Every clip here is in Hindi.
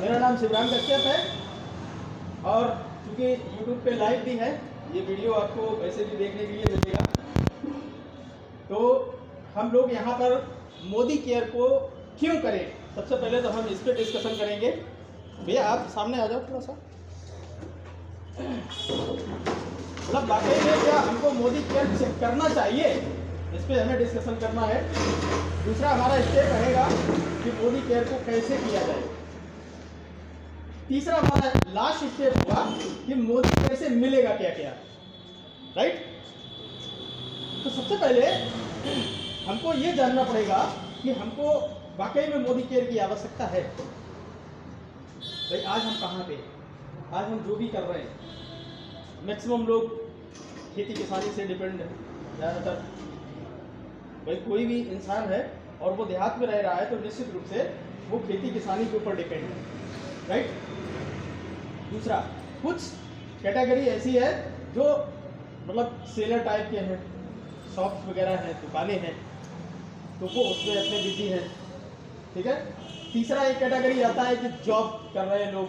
मेरा नाम शिवराम कश्यप है और चूँकि यूट्यूब पे लाइव भी है, ये वीडियो आपको वैसे भी देखने के लिए मिलेगा। तो हम लोग यहाँ पर मोदी केयर को क्यों करें, सबसे पहले तो हम इस पर डिस्कशन करेंगे। भैया आप सामने आ जाओ थोड़ा सा। मतलब वाकई में क्या हमको मोदी केयर चेक करना चाहिए, इस पर हमें डिस्कशन करना है। दूसरा हमारा स्टेप रहेगा कि मोदी केयर को कैसे किया जाए। तीसरा हमारा लास्ट स्टेप होगा कि मोदी केयर से मिलेगा क्या क्या, राइट। तो सबसे पहले हमको ये जानना पड़ेगा कि हमको वाकई में मोदी केयर की आवश्यकता है। भाई आज हम कहाँ पे, आज हम जो भी कर रहे हैं, मैक्सिमम लोग खेती किसानी से डिपेंड है ज़्यादातर। भाई कोई भी इंसान है और वो देहात में रह रहा है तो निश्चित रूप से वो खेती किसानी के ऊपर डिपेंड है, राइट। दूसरा, कुछ कैटेगरी ऐसी है जो मतलब सेलर टाइप के हैं, शॉप्स वगैरह हैं, दुकानें हैं, तो वो उसमें अपने बिजी हैं, ठीक है। तीसरा एक कैटेगरी आता है कि जॉब कर रहे हैं लोग।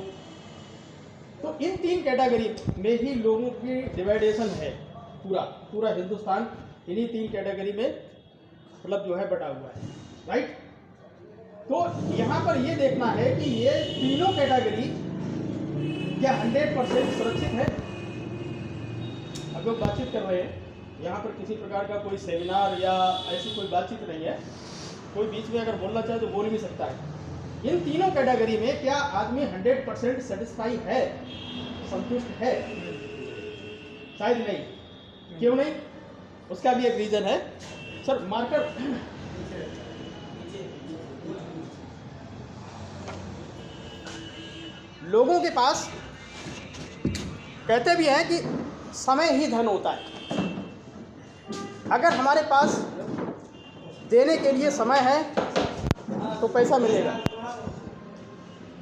तो इन तीन कैटेगरी में ही लोगों की डिवाइडेशन है। पूरा हिंदुस्तान इन्हीं तीन कैटेगरी में मतलब जो है बटा हुआ है, राइट। तो यहाँ पर ये देखना है कि ये तीनों कैटेगरी क्या 100% सुरक्षित है। अब लोग बातचीत कर रहे हैं, यहाँ पर किसी प्रकार का कोई सेमिनार या ऐसी कोई बातचीत नहीं है। कोई बीच में अगर बोलना चाहे तो बोल भी सकता है। इन तीनों कैटेगरी में क्या आदमी 100% सेटिस्फाई है, संतुष्ट है? शायद नहीं। क्यों नहीं? उसका भी एक रीजन है। सर मार्कर लोगों के पास कहते भी हैं कि समय ही धन होता है। अगर हमारे पास देने के लिए समय है तो पैसा मिलेगा।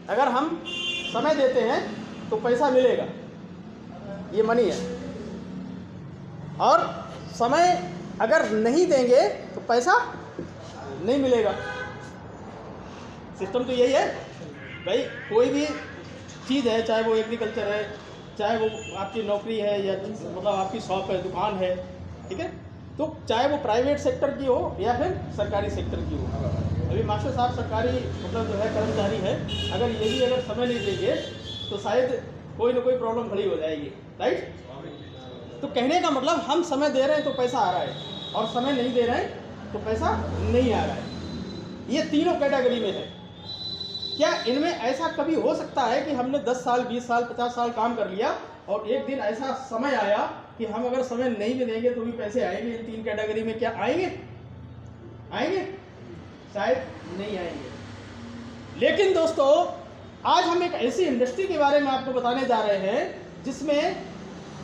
अगर हम समय देते हैं तो पैसा मिलेगा, ये मनी है। और समय अगर नहीं देंगे तो पैसा नहीं मिलेगा। सिस्टम तो यही है भाई। कोई भी चीज़ है, चाहे वो एग्रीकल्चर है, चाहे वो आपकी नौकरी है या मतलब आपकी शॉप है, दुकान है, ठीक है। तो चाहे वो प्राइवेट सेक्टर की हो या फिर सरकारी सेक्टर की हो। अभी मास्टर साहब सरकारी मतलब जो है कर्मचारी है, अगर ये भी अगर समय नहीं देंगे तो शायद कोई ना कोई प्रॉब्लम खड़ी हो जाएगी, राइट। तो कहने का मतलब हम समय दे रहे हैं तो पैसा आ रहा है, और समय नहीं दे रहे हैं तो पैसा नहीं आ रहा है। ये तीनों कैटेगरी में है। क्या इनमें ऐसा कभी हो सकता है कि हमने 10 साल 20 साल 50 साल काम कर लिया और एक दिन ऐसा समय आया कि हम अगर समय नहीं भी देंगे तो भी पैसे आएंगे? इन तीन कैटेगरी में क्या आएंगे? शायद नहीं आएंगे। लेकिन दोस्तों, आज हम एक ऐसी इंडस्ट्री के बारे में आपको बताने जा रहे हैं जिसमें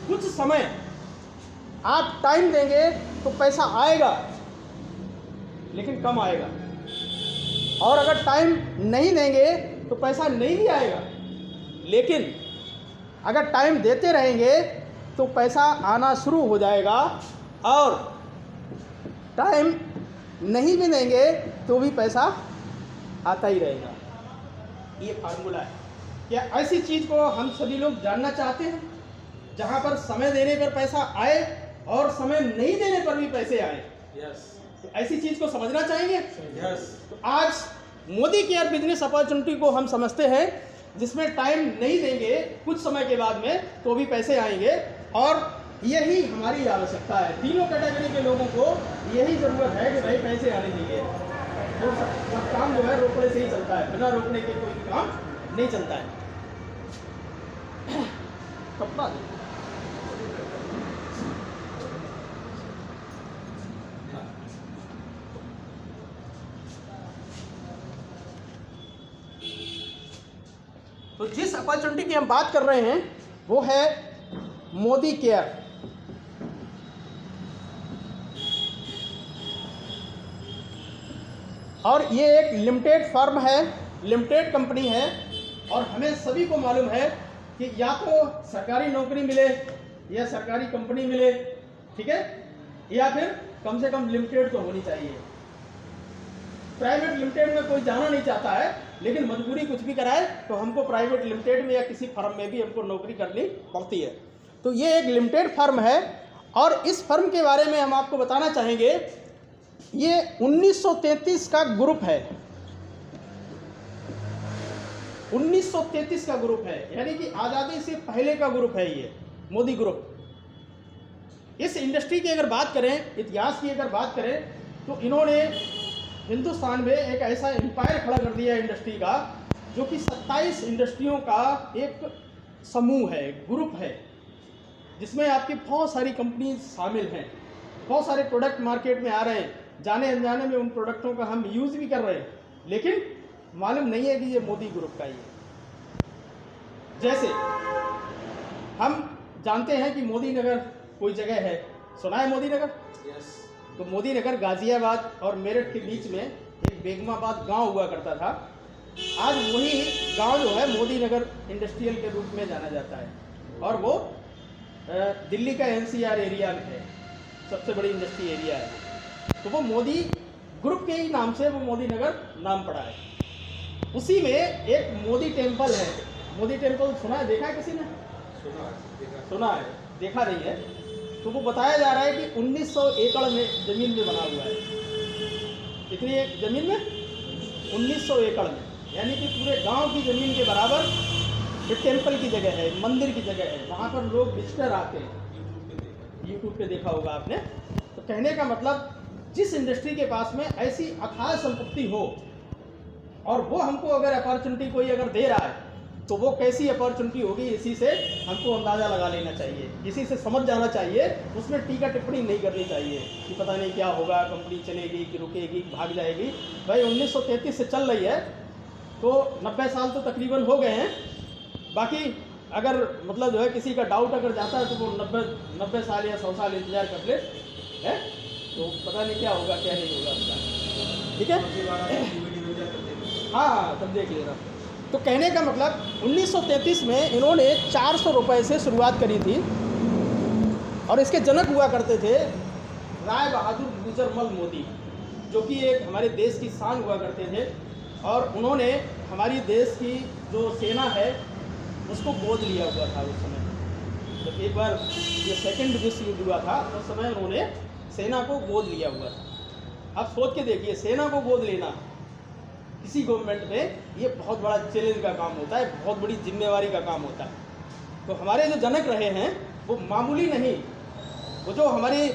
कुछ समय आप टाइम देंगे तो पैसा आएगा, लेकिन कम आएगा। और अगर टाइम नहीं देंगे तो पैसा नहीं भी आएगा, लेकिन अगर टाइम देते रहेंगे तो पैसा आना शुरू हो जाएगा। और टाइम नहीं भी देंगे तो भी पैसा आता ही रहेगा। ये फार्मूला है। क्या ऐसी चीज़ को हम सभी लोग जानना चाहते हैं जहाँ पर समय देने पर पैसा आए और समय नहीं देने पर भी पैसे आए? यस। तो ऐसी चीज़ को समझना चाहेंगे। यस। तो आज मोदी केयर बिजनेस अपॉर्चुनिटी को हम समझते हैं जिसमें टाइम नहीं देंगे कुछ समय के बाद में तो भी पैसे आएंगे। और यही हमारी आवश्यकता है। तीनों कैटेगरी के लोगों को यही ज़रूरत है कि भाई पैसे आने चाहिए। तो सब काम जो है रोकने से ही चलता है, बिना रोकने के कोई काम नहीं चलता है। कपड़ा तो जिस अपॉर्चुनिटी की हम बात कर रहे हैं वो है मोदी केयर। और ये एक लिमिटेड फर्म है, लिमिटेड कंपनी है। और हमें सभी को मालूम है कि या तो सरकारी नौकरी मिले या सरकारी कंपनी मिले, ठीक है, या फिर कम से कम लिमिटेड तो होनी चाहिए। प्राइवेट लिमिटेड में कोई जाना नहीं चाहता है, लेकिन मजबूरी कुछ भी कराए तो हमको प्राइवेट लिमिटेड में या किसी फर्म में भी हमको नौकरी करनी पड़ती है। तो ये एक लिमिटेड फर्म है और इस फर्म के बारे में हम आपको बताना चाहेंगे, ये 1933 का ग्रुप है, 1933 का ग्रुप है, यानी कि आज़ादी से पहले का ग्रुप है ये मोदी ग्रुप। इस इंडस्ट्री की अगर बात करें, इतिहास की अगर बात करें, तो इन्होंने हिंदुस्तान में एक ऐसा एम्पायर खड़ा कर दिया इंडस्ट्री का, जो कि 27 इंडस्ट्रियों का एक समूह है, ग्रुप है, जिसमें आपकी बहुत सारी कंपनी शामिल हैं, बहुत सारे प्रोडक्ट मार्केट में आ रहे हैं, जाने अनजाने में उन प्रोडक्टों का हम यूज़ भी कर रहे हैं, लेकिन मालूम नहीं है कि ये मोदी ग्रुप का ही है। जैसे हम जानते हैं कि मोदी नगर कोई जगह है, सुना है मोदी नगर? यस। तो मोदी नगर गाजियाबाद और मेरठ के बीच में एक बेगमाबाद गांव हुआ करता था। आज वही गांव जो है मोदी नगर इंडस्ट्रियल के रूप में जाना जाता है, और वो दिल्ली का NCR एरिया में है, सबसे बड़ी इंडस्ट्री एरिया है। तो वो मोदी ग्रुप के ही नाम से वो मोदी नगर नाम पड़ा है। उसी में एक मोदी टेम्पल है। मोदी टेम्पल सुना है, देखा है किसी ने? सुना है, देखा नहीं है। तो वो बताया जा रहा है कि 1900 एकड़ में ज़मीन में बना हुआ है। कितनी ज़मीन में? 1900 एकड़ में, यानी कि पूरे गांव की ज़मीन के बराबर ये टेम्पल की जगह है, मंदिर की जगह है। वहाँ पर लोग विजिटर आते हैं, यूट्यूब पे देखा होगा आपने। तो कहने का मतलब, जिस इंडस्ट्री के पास में ऐसी अथाह संपत्ति हो और वो हमको अगर अपॉर्चुनिटी कोई अगर दे रहा है, तो वो कैसी अपॉर्चुनिटी होगी, इसी से हमको अंदाज़ा लगा लेना चाहिए, इसी से समझ जाना चाहिए। उसमें टीका टिप्पणी नहीं करनी चाहिए कि पता नहीं क्या होगा, कंपनी चलेगी कि रुकेगी, भाग जाएगी। भाई 1933 से चल रही है, तो 90 साल तो तकरीबन हो गए हैं। बाकी अगर मतलब जो है किसी का डाउट अगर जाता है, तो वो 90 साल या 100 साल इंतजार कर ले है, तो पता नहीं क्या होगा क्या नहीं होगा उसका। ठीक है, हाँ तब देख लेना। तो कहने का मतलब 1933 में इन्होंने 400 रुपये से शुरुआत करी थी, और इसके जनक हुआ करते थे राय बहादुर गुजरमल मोदी, जो कि एक हमारे देश की शान हुआ करते थे। और उन्होंने हमारी देश की जो सेना है उसको गोद लिया हुआ था उस समय। जब एक बार ये सेकंड विश्व युद्ध हुआ था, उस समय उन्होंने सेना को गोद लिया हुआ था। अब सोच के देखिए, सेना को गोद लेना किसी गवर्नमेंट में ये बहुत बड़ा चैलेंज का काम होता है, बहुत बड़ी जिम्मेवारी का काम होता है। तो हमारे जो जनक रहे हैं वो मामूली नहीं, वो जो हमारी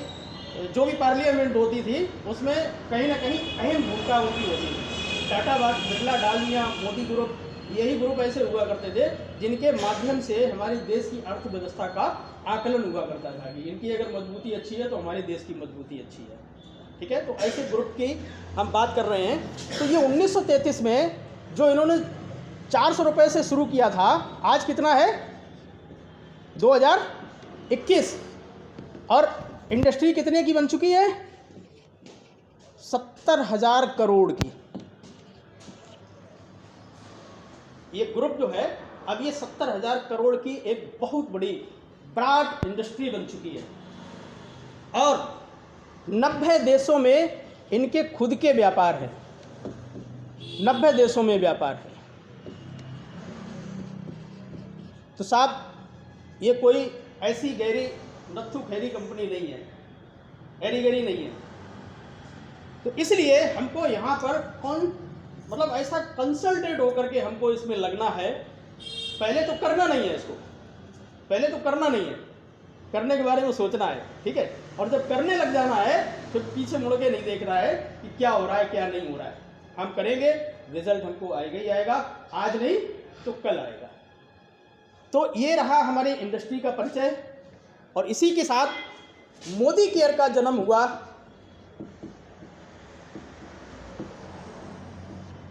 जो भी पार्लियामेंट होती थी उसमें कहीं ना कहीं अहम भूमिका उनकी होती थी। टाटा, बिरला, डालमिया, मोदी ग्रुप, यही ग्रुप ऐसे हुआ करते थे जिनके माध्यम से हमारे देश की अर्थव्यवस्था का आकलन हुआ करता था कि इनकी अगर मजबूती अच्छी है तो हमारे देश की मजबूती अच्छी है। ठीक है, तो ऐसे ग्रुप की हम बात कर रहे हैं। तो ये 1933 में जो इन्होंने 400 रुपये से शुरू किया था, आज कितना है? 2021, और इंडस्ट्री कितने की बन चुकी है? 70,000 करोड़ की। ये ग्रुप जो है अब ये 70,000 करोड़ की एक बहुत बड़ी ब्रॉड इंडस्ट्री बन चुकी है, और 90 देशों में इनके खुद के व्यापार हैं। 90 देशों में व्यापार है। तो साहब ये कोई ऐसी गहरी नत्थु खैरी कंपनी नहीं है, हैरी गहरी नहीं है। तो इसलिए हमको यहाँ पर मतलब ऐसा कंसल्टेड होकर के हमको इसमें लगना है। पहले तो करना नहीं है इसको, पहले तो करना नहीं है, करने के बारे में सोचना है। ठीक है, और जब करने लग जाना है तो पीछे मुड़ के नहीं देखना है कि क्या हो रहा है क्या नहीं हो रहा है। हम करेंगे, रिजल्ट हमको आएगा ही आएगा, आज नहीं तो कल आएगा। तो ये रहा हमारी इंडस्ट्री का परिचय, और इसी के साथ मोदी केयर का जन्म हुआ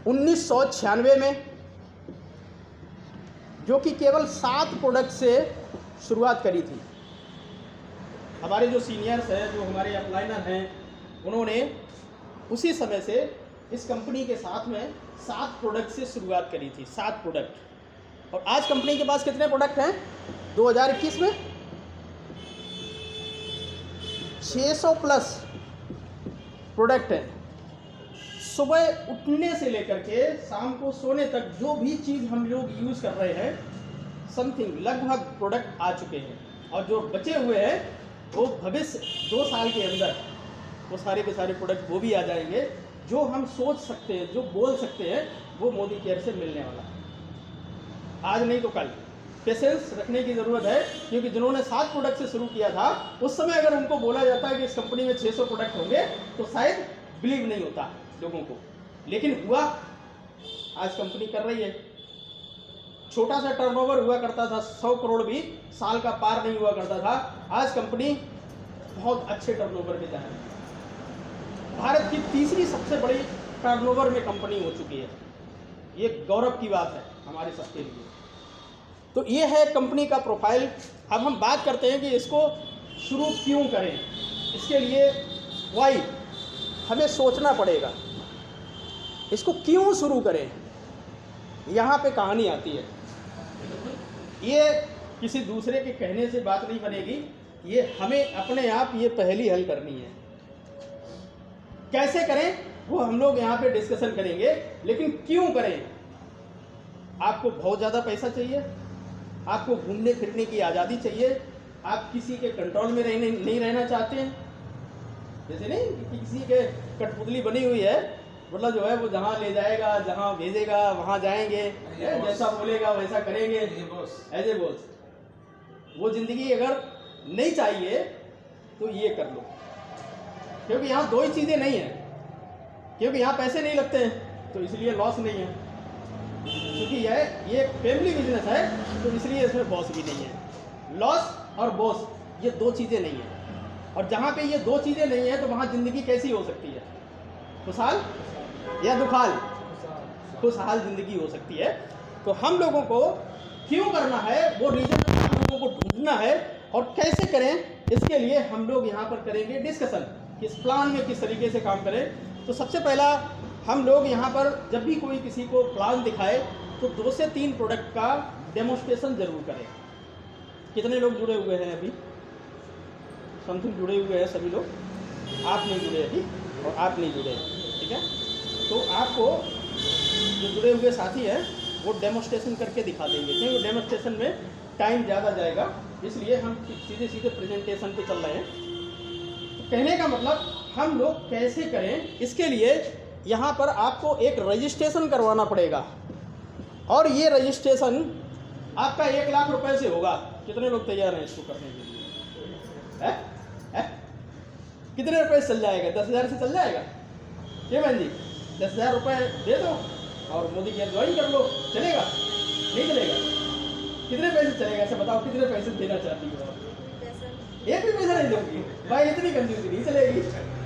1996 में, जो कि केवल 7 प्रोडक्ट से शुरुआत करी थी। हमारे जो सीनियर्स हैं, जो हमारे अपलाइनर हैं, उन्होंने उसी समय से इस कंपनी के साथ में 7 प्रोडक्ट से शुरुआत करी थी, 7 प्रोडक्ट। और आज कंपनी के पास कितने प्रोडक्ट हैं? 2021 में 600 प्लस प्रोडक्ट हैं, सुबह उठने से लेकर के शाम को सोने तक जो भी चीज़ हम लोग यूज़ कर रहे हैं, समथिंग लगभग प्रोडक्ट आ चुके हैं, और जो बचे हुए हैं वो भविष्य 2 साल के अंदर वो सारे के सारे प्रोडक्ट वो भी आ जाएंगे। जो हम सोच सकते हैं, जो बोल सकते हैं, वो मोदी केयर से मिलने वाला है। आज नहीं तो कल पेशेंस रखने की ज़रूरत है, क्योंकि जिन्होंने 7 प्रोडक्ट से शुरू किया था, उस समय अगर उनको बोला जाता है कि इस कंपनी में 600 प्रोडक्ट होंगे तो शायद बिलीव नहीं होता लोगों को, लेकिन हुआ। आज कंपनी कर रही है। छोटा सा टर्नओवर हुआ करता था, 100 करोड़ भी साल का पार नहीं हुआ करता था। आज कंपनी बहुत अच्छे टर्नओवर पे जा रही है। भारत की तीसरी सबसे बड़ी टर्नओवर में कंपनी हो चुकी है। ये गौरव की बात है हमारे सबके लिए। तो ये है कंपनी का प्रोफाइल। अब हम बात करते हैं कि इसको शुरू क्यों करें। इसके लिए वाई हमें सोचना पड़ेगा, इसको क्यों शुरू करें। यहाँ पे कहानी आती है। ये किसी दूसरे के कहने से बात नहीं बनेगी, ये हमें अपने आप ये पहेली हल करनी है। कैसे करें वो हम लोग यहाँ पे डिस्कशन करेंगे, लेकिन क्यों करें। आपको बहुत ज़्यादा पैसा चाहिए, आपको घूमने फिरने की आज़ादी चाहिए, आप किसी के कंट्रोल में नहीं रहना चाहते हैं। जैसे नहीं कि किसी के कठपुतली बनी हुई है, मतलब जो है वो जहाँ ले जाएगा, जहाँ भेजेगा वहाँ जाएंगे, जैसा बोलेगा वैसा करेंगे, एज ए बॉस। वो ज़िंदगी अगर नहीं चाहिए तो ये कर लो, क्योंकि यहाँ 2 ही चीज़ें नहीं हैं। क्योंकि यहाँ पैसे नहीं लगते हैं तो इसलिए लॉस नहीं है, क्योंकि ये फैमिली बिजनेस है तो इसलिए इसमें बॉस भी नहीं है। लॉस और बॉस ये 2 चीज़ें नहीं हैं, और जहाँ पे ये 2 चीज़ें नहीं हैं तो वहाँ ज़िंदगी कैसी हो सकती है, खुशहाल या दुखाल? खुशहाल ज़िंदगी हो सकती है। तो हम लोगों को क्यों करना है वो रीज़न हम लोगों को ढूंढना है, और कैसे करें इसके लिए हम लोग यहाँ पर करेंगे डिस्कशन, किस प्लान में किस तरीके से काम करें। तो सबसे पहला हम लोग यहाँ पर जब भी कोई किसी को प्लान दिखाए तो 2 से 3 प्रोडक्ट का डेमोस्ट्रेशन जरूर करें। कितने लोग जुड़े हुए हैं अभी? समथिंग जुड़े हुए हैं सभी लोग। आप नहीं जुड़े अभी, और आप नहीं जुड़े, ठीक है। तो आपको जो जुड़े हुए साथी हैं वो डेमोस्ट्रेशन करके दिखा देंगे, क्योंकि डेमोस्ट्रेशन में टाइम ज़्यादा जाएगा, इसलिए हम सीधे प्रेजेंटेशन पे चल रहे हैं। तो कहने का मतलब हम लोग कैसे करें, इसके लिए यहाँ पर आपको एक रजिस्ट्रेशन करवाना पड़ेगा, और ये रजिस्ट्रेशन आपका 1 लाख रुपए से होगा। कितने लोग तैयार हैं इसको करने के लिए? है? कितने रुपए से चल जाएगा? 10,000 से चल जाएगा? क्या बहन जी, 10,000 रुपये दे दो और मोदी केयर ज्वाइन कर लो, चलेगा? नहीं चलेगा? कितने पैसे चलेगा? ऐसा बताओ, कितने पैसे देना चाहती हो आप? एक भी पैसा नहीं दूंगी भाई, इतनी कंजूसी नहीं चलेगी।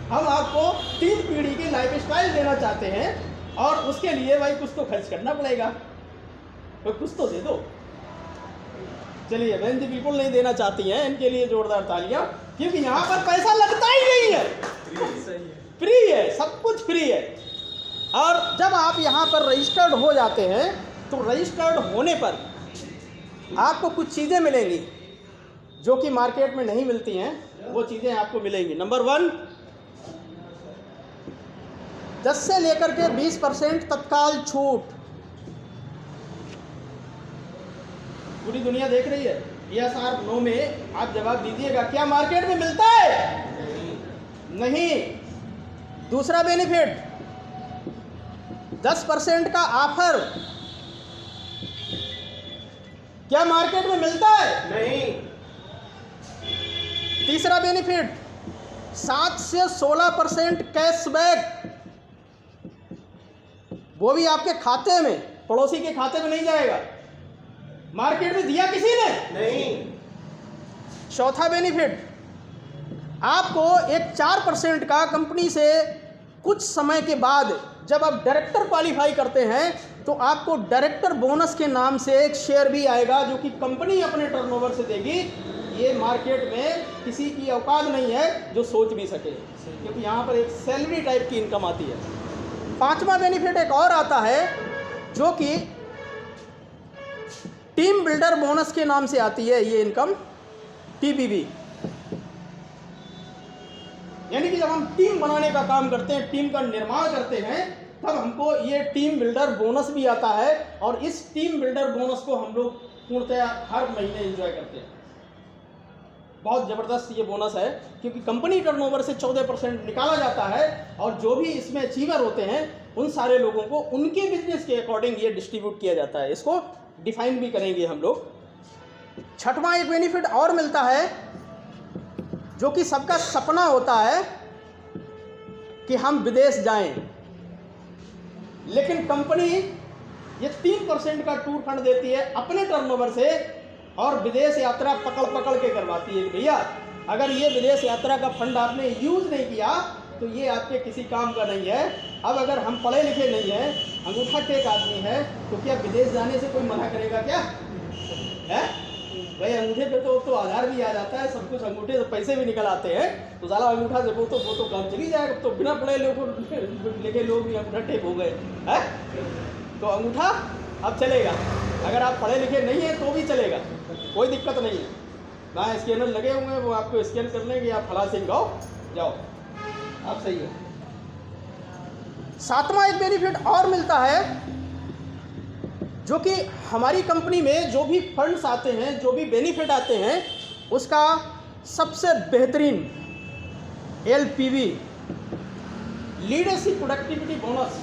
हम आपको 3 पीढ़ी की लाइफ स्टाइल देना चाहते हैं, और उसके लिए भाई कुछ तो खर्च करना पड़ेगा, तो कुछ तो दे दो। चलिए, बहन जी बिल्कुल नहीं देना चाहती हैं, इनके लिए जोरदार तालियां, क्योंकि यहाँ पर पैसा लगता ही नहीं है, फ्री है, सब कुछ फ्री है। और जब आप यहाँ पर रजिस्टर्ड हो जाते हैं तो रजिस्टर्ड होने पर आपको कुछ चीज़ें मिलेंगी जो कि मार्केट में नहीं मिलती हैं। वो चीज़ें आपको मिलेंगी। नंबर 1, 10 से लेकर के 20% तत्काल छूट। पूरी दुनिया देख रही है। यस और नो में आप जवाब दीजिएगा, क्या मार्केट में मिलता है? नहीं। दूसरा बेनिफिट, 10% का ऑफर, क्या मार्केट में मिलता है? नहीं। तीसरा बेनिफिट, 7 से 16% कैशबैक, वो भी आपके खाते में, पड़ोसी के खाते में नहीं जाएगा। मार्केट में दिया किसी ने? नहीं। चौथा बेनिफिट, आपको एक 4% का कंपनी से कुछ समय के बाद जब आप डायरेक्टर क्वालिफाई करते हैं तो आपको डायरेक्टर बोनस के नाम से एक शेयर भी आएगा, जो कि कंपनी अपने टर्नओवर से देगी। ये मार्केट में किसी की औकात नहीं है जो सोच भी सके, क्योंकि यहाँ पर एक सैलरी टाइप की इनकम आती है। 5वां बेनिफिट एक और आता है जो कि टीम बिल्डर बोनस के नाम से आती है, ये इनकम TBB। यानी कि जब हम टीम बनाने का काम करते हैं, टीम का निर्माण करते हैं, तब हमको ये टीम बिल्डर बोनस भी आता है और इस टीम बिल्डर बोनस को हम लोग पूर्णतया हर महीने एंजॉय करते हैं। बहुत ज़बरदस्त ये बोनस है, क्योंकि कंपनी टर्नओवर से 14% निकाला जाता है और जो भी इसमें अचीवर होते हैं उन सारे लोगों को उनके बिजनेस के अकॉर्डिंग ये डिस्ट्रीब्यूट किया जाता है। इसको डिफाइन भी करेंगे हम लोग। छठवां एक बेनिफिट और मिलता है जो कि सबका सपना होता है कि हम विदेश जाएं, लेकिन कंपनी ये 3% का टूर फंड देती है अपने टर्नओवर से और विदेश यात्रा पकड़ के करवाती है। भैया अगर ये विदेश यात्रा का फंड आपने यूज़ नहीं किया तो ये आपके किसी काम का नहीं है। अब अगर हम पढ़े लिखे नहीं हैं, अंगूठा टेक आदमी है, तो क्या विदेश जाने से कोई मना करेगा क्या है? भाई अंगूठे पे तो आधार भी आ जाता है, सब कुछ अंगूठे से पैसे भी निकल आते हैं, तो साला अंगूठा से वो तो काम चली जाएगा। तो बिना पढ़े लेके लोग भी अंगूठा टेक हो गए हैं, तो अंगूठा अब चलेगा। अगर आप पढ़े लिखे नहीं हैं तो भी चलेगा, कोई दिक्कत नहीं है। ना स्कैनर लगे हुए हैं, वो आपको स्कैन कर लेंगे, आप फला सिंह जाओ, आप सही है। सातवां एक बेनिफिट और मिलता है जो कि हमारी कंपनी में जो भी फंड्स आते हैं, जो भी बेनिफिट आते हैं, उसका सबसे बेहतरीन LPV लीडरशिप प्रोडक्टिविटी बोनस।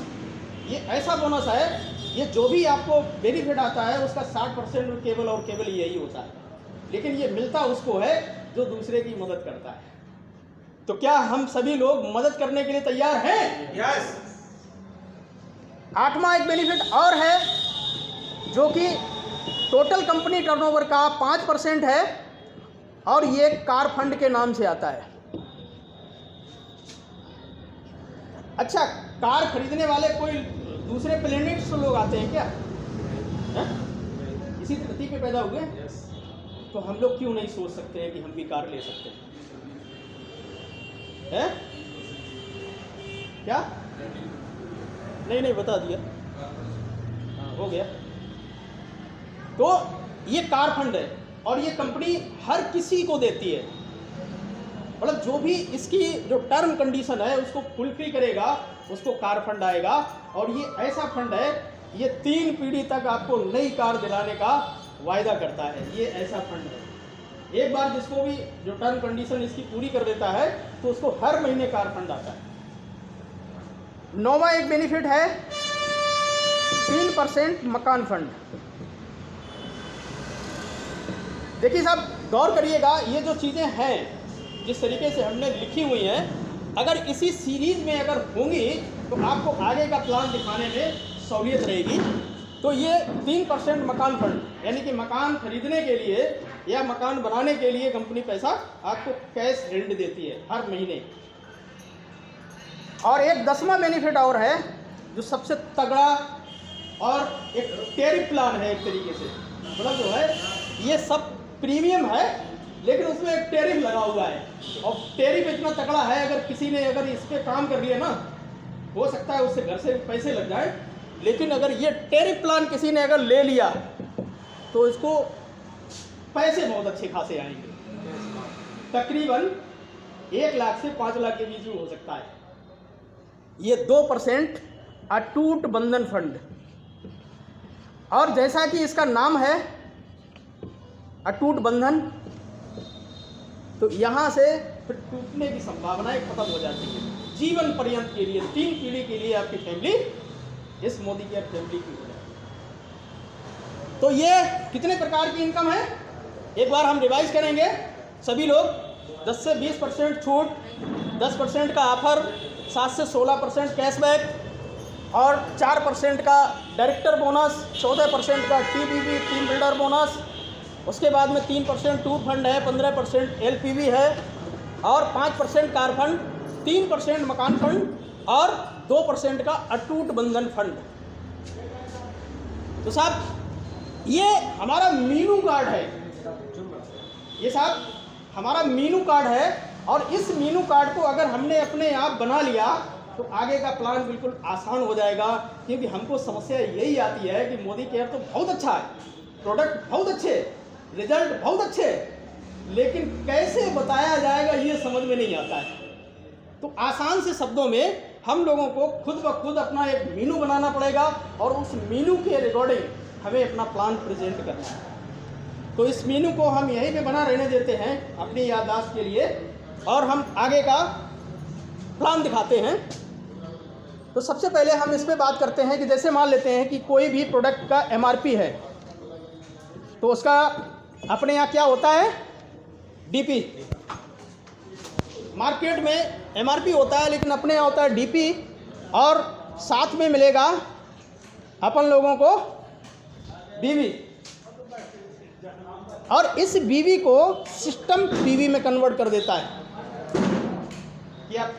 ये ऐसा बोनस है, ये जो भी आपको बेनिफिट आता है उसका 60% केवल और केवल यही होता है, लेकिन ये मिलता उसको है जो दूसरे की मदद करता है। तो क्या हम सभी लोग मदद करने के लिए तैयार हैं? यस। आठवां एक बेनिफिट और है जो कि टोटल कंपनी टर्नओवर का 5% है और ये कार फंड के नाम से आता है। अच्छा, कार खरीदने वाले कोई दूसरे प्लेनेट से लोग आते हैं क्या? है? इसी धरती पे पैदा हुए? तो हम लोग क्यों नहीं सोच सकते हैं कि हम भी कार ले सकते हैं? क्या नहीं बता दिया, हाँ, हो गया। तो ये कार फंड है और ये कंपनी हर किसी को देती है, मतलब जो भी इसकी जो टर्म कंडीशन है उसको फुलफिल करेगा उसको कार फंड आएगा। और ये ऐसा फंड है, ये 3 पीढ़ी तक आपको नई कार दिलाने का वायदा करता है। ये ऐसा फंड है, एक बार जिसको भी जो टर्म कंडीशन इसकी पूरी कर देता है तो उसको हर महीने कार फंड आता है। 9वां एक बेनिफिट है 3% मकान फंड। देखिए साहब, गौर करिएगा, ये जो चीज़ें हैं जिस तरीके से हमने लिखी हुई हैं, अगर इसी सीरीज में अगर होंगी तो आपको आगे का प्लान दिखाने में सहूलियत रहेगी। तो ये 3% मकान फंड, यानी कि मकान खरीदने के लिए या मकान बनाने के लिए कंपनी पैसा आपको कैश रेंट देती है हर महीने। और एक 10वां बेनिफिट और है जो सबसे तगड़ा और एक टैरिफ प्लान है, एक तरीके से मतलब जो है ये सब प्रीमियम है लेकिन उसमें एक टैरिफ लगा हुआ है। और टैरिफ इतना तगड़ा है, अगर किसी ने अगर इस पर काम कर लिया ना, हो सकता है उससे घर से पैसे लग जाए, लेकिन अगर ये टैरिफ प्लान किसी ने अगर ले लिया तो इसको पैसे बहुत अच्छे खासे आएंगे, तकरीबन 1 लाख से 5 लाख के बीच में हो सकता है। ये 2% अटूट बंधन फंड, और जैसा कि इसका नाम है अटूट बंधन, तो यहाँ से फिर टूटने की संभावनाएं खत्म हो जाती है। जीवन पर्यंत के लिए 3 पीढ़ी के लिए आपकी फैमिली इस मोदी केयर फैमिली की हो जाए। तो ये कितने प्रकार की इनकम है एक बार हम रिवाइज करेंगे सभी लोग। 10 से 20% छूट, 10% का ऑफर, 7 से 16% कैशबैक और 4% का डायरेक्टर बोनस, 14% का TBB टीम बिल्डर बोनस, उसके बाद में 3% टूर फंड है, 15% LPV है और 5% कार फंड, 3% मकान फंड और 2% का अटूट बंधन फंड। तो साहब ये हमारा मीनू कार्ड है, ये साहब हमारा मीनू कार्ड है और इस मीनू कार्ड को अगर हमने अपने आप बना लिया तो आगे का प्लान बिल्कुल आसान हो जाएगा। क्योंकि हमको समस्या यही आती है कि मोदी केयर तो बहुत अच्छा है, प्रोडक्ट बहुत अच्छे, रिजल्ट बहुत अच्छे, लेकिन कैसे बताया जाएगा ये समझ में नहीं आता है। तो आसान से शब्दों में हम लोगों को खुद ब खुद अपना एक मेनू बनाना पड़ेगा और उस मेनू के रिकॉर्डिंग हमें अपना प्लान प्रेजेंट करना है। तो इस मेनू को हम यहीं पे बना रहने देते हैं अपनी याददाश्त के लिए और हम आगे का प्लान दिखाते हैं। तो सबसे पहले हम इस पे बात करते हैं कि जैसे मान लेते हैं कि कोई भी प्रोडक्ट का एमआरपी है तो उसका अपने यहाँ क्या होता है, डीपी। मार्केट में एमआरपी होता है लेकिन अपने यहाँ होता है डीपी और साथ में मिलेगा अपन लोगों को बीवी और इस बीवी को सिस्टम पीवी में कन्वर्ट कर देता है कि आप